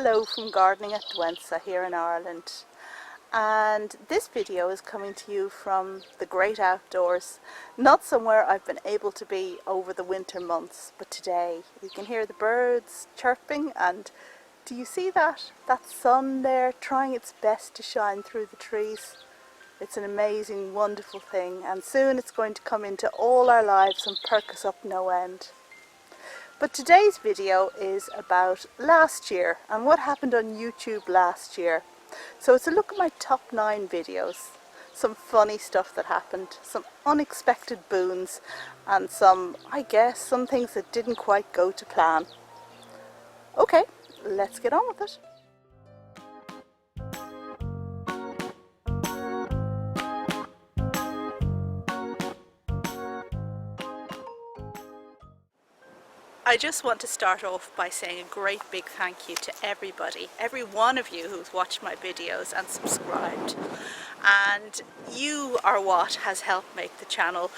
Hello from Gardening at Douentza here in Ireland, and this video is coming to you from the great outdoors, not somewhere I've been able to be over the winter months, but today you can hear the birds chirping. And do you see that sun there trying its best to shine through the trees? It's an amazing, wonderful thing, and soon it's going to come into all our lives and perk us up no end. But today's video is about last year and what happened on YouTube last year. So it's a look at my top 9 videos, some funny stuff that happened, some unexpected boons, and some things that didn't quite go to plan. Okay, let's get on with it. I just want to start off by saying a great big thank you to everybody, every one of you who's watched my videos and subscribed. And you are what has helped make the channel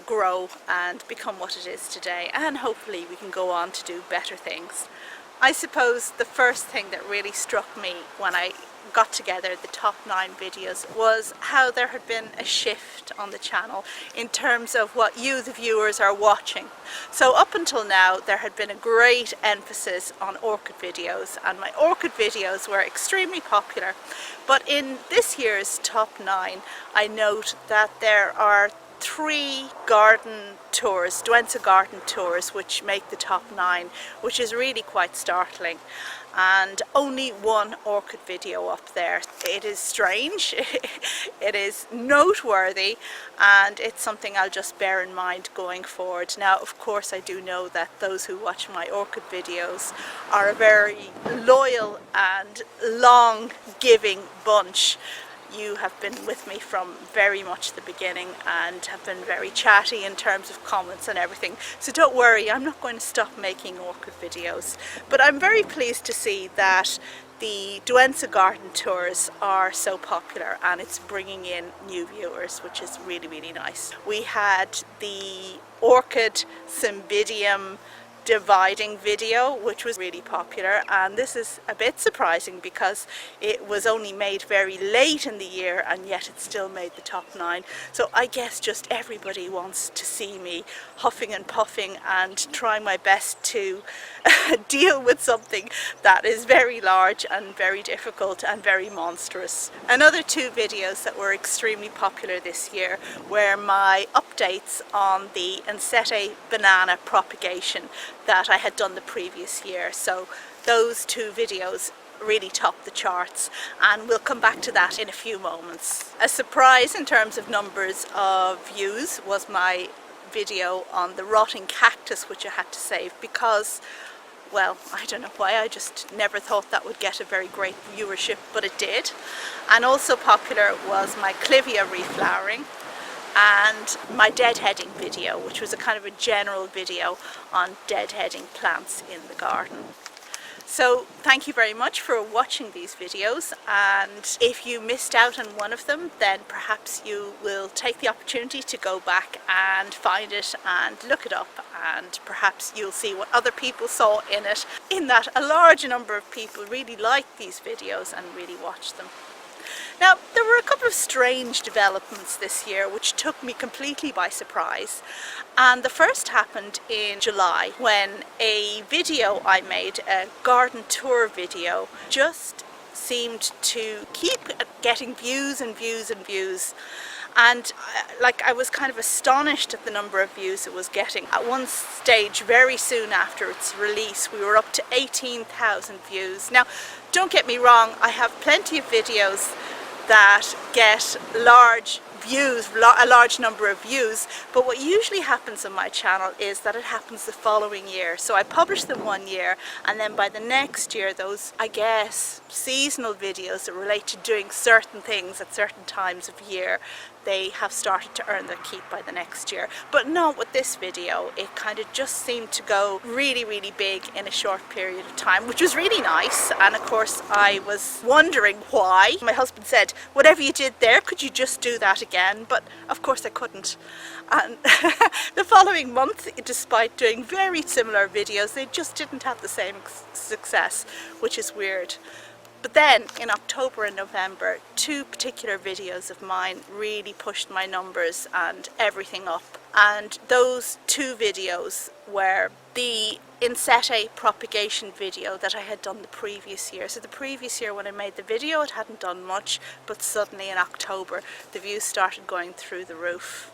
grow and become what it is today. And hopefully we can go on to do better things. I suppose the first thing that really struck me when I got together the top 9 videos was how there had been a shift on the channel in terms of what you, the viewers, are watching. So up until now there had been a great emphasis on orchid videos, and my orchid videos were extremely popular. But in this year's top 9 I note that there are 3 garden tours, Douentza garden tours, which make the top 9, which is really quite startling. And only 1 orchid video up there. It is strange, it is noteworthy, and it's something I'll just bear in mind going forward. Now, of course, I do know that those who watch my orchid videos are a very loyal and long giving bunch. You have been with me from very much the beginning and have been very chatty in terms of comments and everything. So don't worry, I'm not going to stop making orchid videos. But I'm very pleased to see that the Douentza garden tours are so popular and it's bringing in new viewers, which is really, really nice. We had the orchid cymbidium dividing video, which was really popular, and this is a bit surprising because it was only made very late in the year and yet it still made the top 9. So I guess just everybody wants to see me huffing and puffing and trying my best to deal with something that is very large and very difficult and very monstrous. Another 2 videos that were extremely popular this year were my updates on the Ensete banana propagation that I had done the previous year. So those 2 videos really topped the charts, and we'll come back to that in a few moments. A surprise in terms of numbers of views was my video on the rotting cactus, which I had to save because, well, I don't know why, I just never thought that would get a very great viewership, but it did. And also popular was my clivia reflowering and my deadheading video, which was a kind of a general video on deadheading plants in the garden. So thank you very much for watching these videos, and if you missed out on one of them, then perhaps you will take the opportunity to go back and find it and look it up, and perhaps you'll see what other people saw in it, in that a large number of people really liked these videos and really watched them. Now, there were a couple of strange developments this year which took me completely by surprise, and the first happened in July when a video I made, a garden tour video, just seemed to keep getting views and views and views. And I was kind of astonished at the number of views it was getting. At one stage, very soon after its release, we were up to 18,000 views. Now, don't get me wrong, I have plenty of videos that get large views, a large number of views, but what usually happens on my channel is that it happens the following year. So I publish them one year, and then by the next year those, I guess, seasonal videos that relate to doing certain things at certain times of year, they have started to earn their keep by the next year. But not with this video. It kind of just seemed to go really, really big in a short period of time, which was really nice. And of course I was wondering why. My husband said, whatever you did there, could you just do that again, but of course I couldn't. And the following month, despite doing very similar videos, they just didn't have the same success, which is weird. But then in October and November, two particular videos of mine really pushed my numbers and everything up. And those two videos were the insete propagation video that I had done the previous year. So the previous year when I made the video, it hadn't done much, but suddenly in October, the views started going through the roof.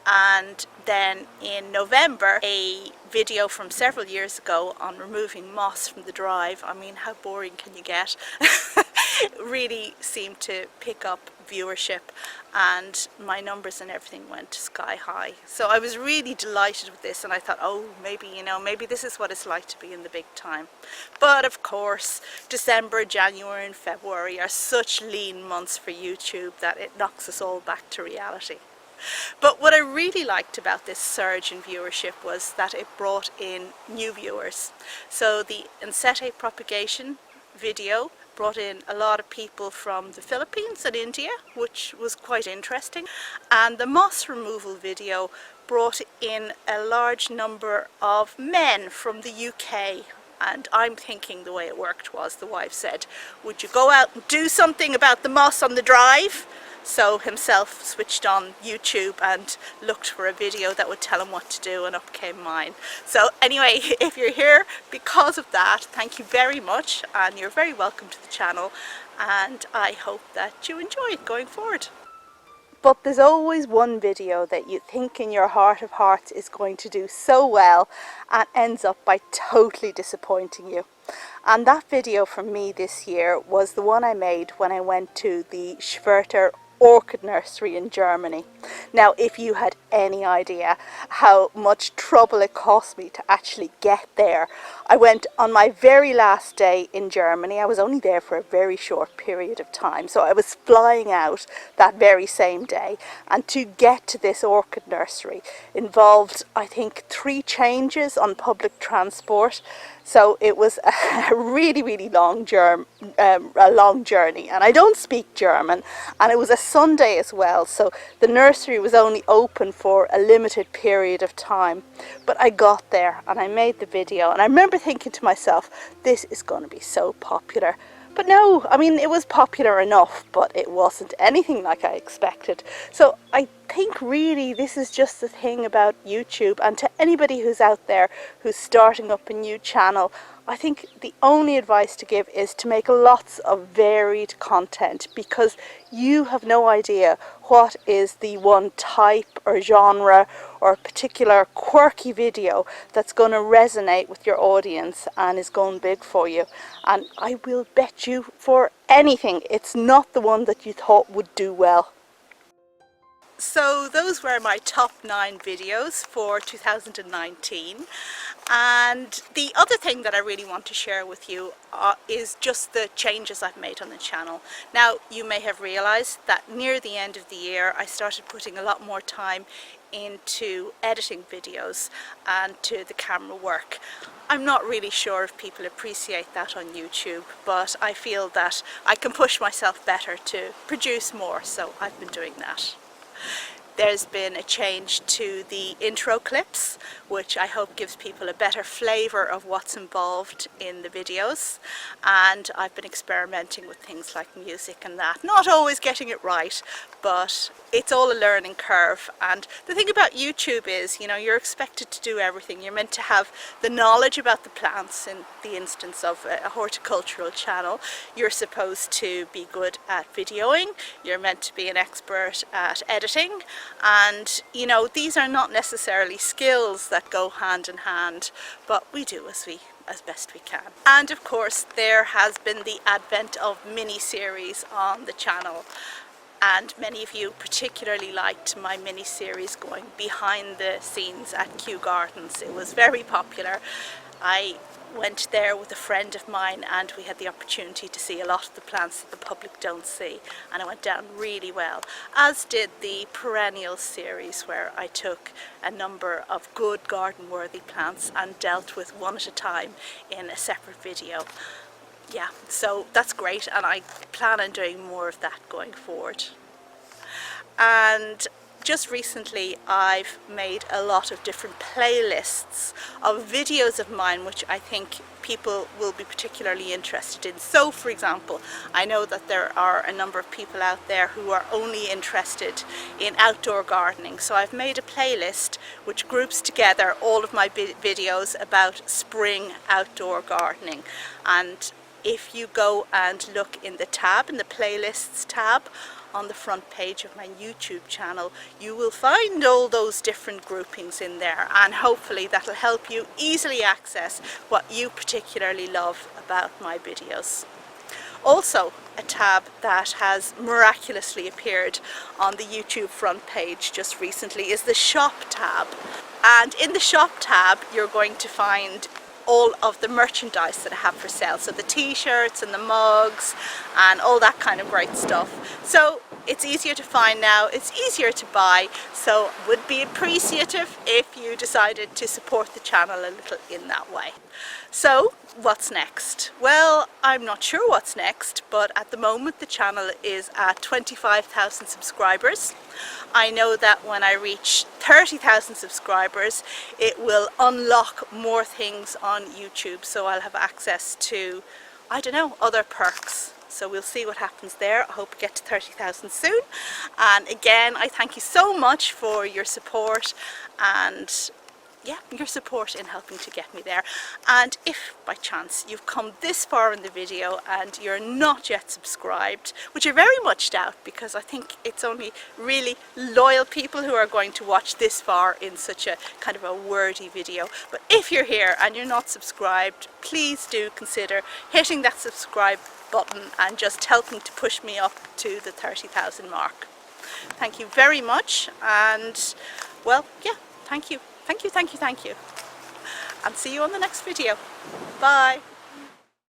And then in November, a video from several years ago on removing moss from the drive, I mean, how boring can you get, really seemed to pick up viewership, and my numbers and everything went sky high. So I was really delighted with this, and I thought, oh, maybe, you know, maybe this is what it's like to be in the big time. But of course, December, January and February are such lean months for YouTube that it knocks us all back to reality. But what I really liked about this surge in viewership was that it brought in new viewers. So the insete propagation video brought in a lot of people from the Philippines and India, which was quite interesting. And the moss removal video brought in a large number of men from the UK. And I'm thinking the way it worked was the wife said, would you go out and do something about the moss on the drive? So himself switched on YouTube and looked for a video that would tell him what to do, and up came mine. So anyway, if you're here because of that, thank you very much, and you're very welcome to the channel, and I hope that you enjoy it going forward. But there's always one video that you think in your heart of hearts is going to do so well and ends up by totally disappointing you. And that video for me this year was the one I made when I went to the Schwerter orchid nursery in Germany. Now, if you had any idea how much trouble it cost me to actually get there, I went on my very last day in Germany. I was only there for a very short period of time, so I was flying out that very same day, and to get to this orchid nursery involved, I think, 3 changes on public transport. So it was a really long journey, and I don't speak German, and it was a Sunday as well, so the nursery was only open for a limited period of time. But I got there and I made the video, and I remember thinking to myself, this is going to be so popular. But no, I mean, it was popular enough, but it wasn't anything like I expected. So I think really this is just the thing about YouTube, and to anybody who's out there who's starting up a new channel, I think the only advice to give is to make lots of varied content, because you have no idea what is the one type or genre or particular quirky video that's going to resonate with your audience and is going big for you. And I will bet you for anything it's not the one that you thought would do well. So those were my top 9 videos for 2019, and the other thing that I really want to share with you is just the changes I've made on the channel. Now, you may have realized that near the end of the year I started putting a lot more time into editing videos and to the camera work. I'm not really sure if people appreciate that on YouTube, but I feel that I can push myself better to produce more, so I've been doing that. There's been a change to the intro clips, which I hope gives people a better flavour of what's involved in the videos, and I've been experimenting with things like music and that, not always getting it right, but it's all a learning curve. And the thing about YouTube is, you know, you're expected to do everything. You're meant to have the knowledge about the plants in the instance of a horticultural channel. You're supposed to be good at videoing. You're meant to be an expert at editing. And, you know, these are not necessarily skills that go hand in hand, but we do as best we can. And of course, there has been the advent of mini-series on the channel. And many of you particularly liked my mini-series going behind the scenes at Kew Gardens. It was very popular. I went there with a friend of mine and we had the opportunity to see a lot of the plants that the public don't see, and it went down really well, as did the perennial series, where I took a number of good garden worthy plants and dealt with one at a time in a separate video. Yeah, so that's great, and I plan on doing more of that going forward. And just recently I've made a lot of different playlists of videos of mine which I think people will be particularly interested in. So for example, I know that there are a number of people out there who are only interested in outdoor gardening, so I've made a playlist which groups together all of my videos about spring outdoor gardening. And if you go and look in the tab, in the playlists tab on the front page of my YouTube channel, you will find all those different groupings in there, and hopefully that'll help you easily access what you particularly love about my videos. Also, a tab that has miraculously appeared on the YouTube front page just recently is the shop tab. And in the shop tab you're going to find all of the merchandise that I have for sale, so the t-shirts and the mugs and all that kind of great stuff. So it's easier to find now, it's easier to buy, so would be appreciative if you decided to support the channel a little in that way. So what's next? Well, I'm not sure what's next, but at the moment the channel is at 25,000 subscribers. I know that when I reach 30,000 subscribers it will unlock more things on YouTube, so I'll have access to, I don't know, other perks. So we'll see what happens there. I hope we get to 30,000 soon. And again, I thank you so much for your support and yeah, your support in helping to get me there. And if by chance you've come this far in the video and you're not yet subscribed, which I very much doubt because I think it's only really loyal people who are going to watch this far in such a kind of a wordy video, but if you're here and you're not subscribed, please do consider hitting that subscribe button and just helping to push me up to the 30,000 mark. Thank you very much, and well, yeah, thank you. Thank you, thank you, thank you. And see you on the next video. Bye.